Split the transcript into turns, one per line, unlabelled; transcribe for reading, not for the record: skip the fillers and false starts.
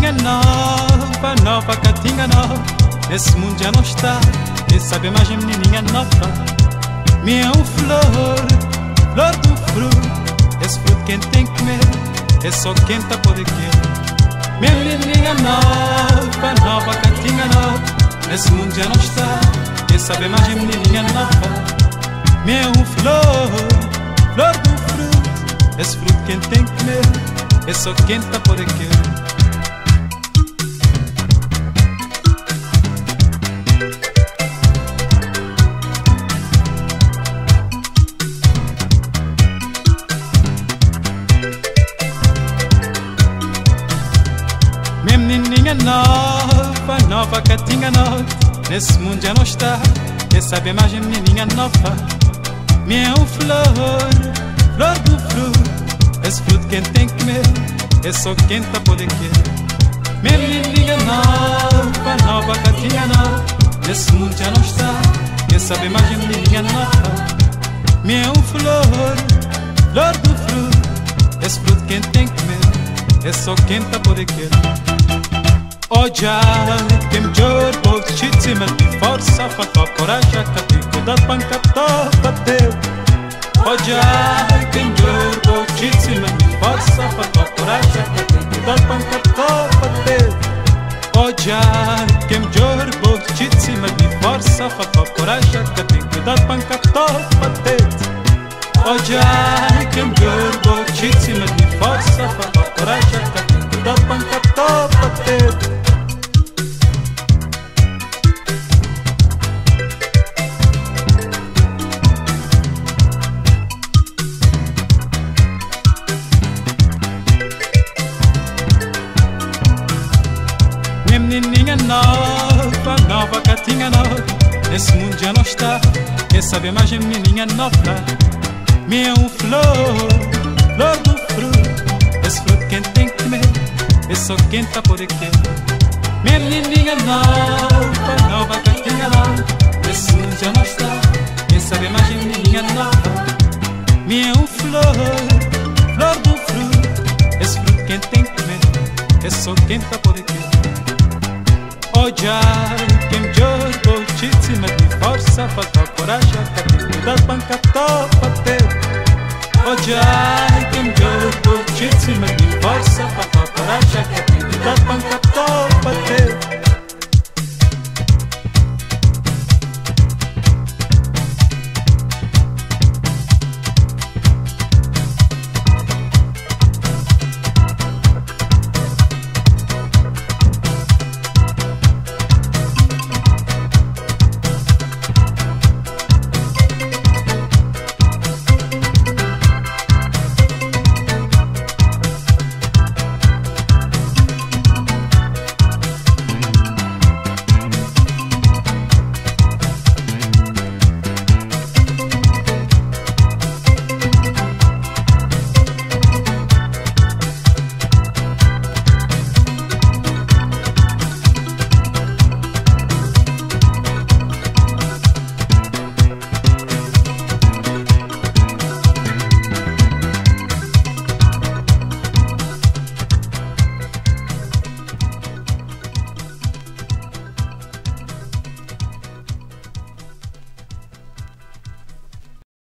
menininha nova, nova catinga nova. Nesse mundo já não está, quem sabe mais menininha nova. Minha flor, flor do fruto. Esse fruto quem tem que comer, é só quem tá pode querer. Minha menininha nova, nova catinga nova. Nesse mundo já não está, quem sabe mais menininha nova. Minha flor, flor do fruto. Esse fruto quem tem que comer, é só quem tá pode querer. Minha menininha nova, nova catinga nova. Nesse mundo já não está, quem sabe mais menininha nova. Minha flor, flor do fruto. Esse fruto quem tem que comer, é só quem tá pode querer. Minha menininha nova, nova catinga nova. Nesse mundo já não está, quem sabe mais menininha nova. Minha flor, flor do fruto. Esse fruto quem tem que comer, é só quem tá pode querer. Oja, quem jorbo, chitsima, força, fato, coragem, catico, da panca, topa, teu. Oja, quem jorbo, chitsima, força, fato, coragem, catico, da panca, topa, teu. Oja, quem jorbo, chitsima, força, fato, coragem, catico, da panca, topa, teu. Oja, quem jorbo, chitsima, força, fato, coragem, catico, da panca, topa, teu. Menininha nova, nova catinga nova. Nesse mundo já não está, quem sabe mais menininha nova. Minha flor, flor do fruto. Esse fruto quem tem que comer, é só quem tá por aqui. Menininha nova, nova catinga nova. Nesse mundo já não está, quem sabe mais menininha nova. Minha flor, flor do fruto. Esse fruto quem tem que comer, é só quem tá por aqui. Oja, quem jorbo, chitsima, força, fato, coragem, catico, da panca, topa, teu. Oja, quem jorbo, chitsima, força, fato,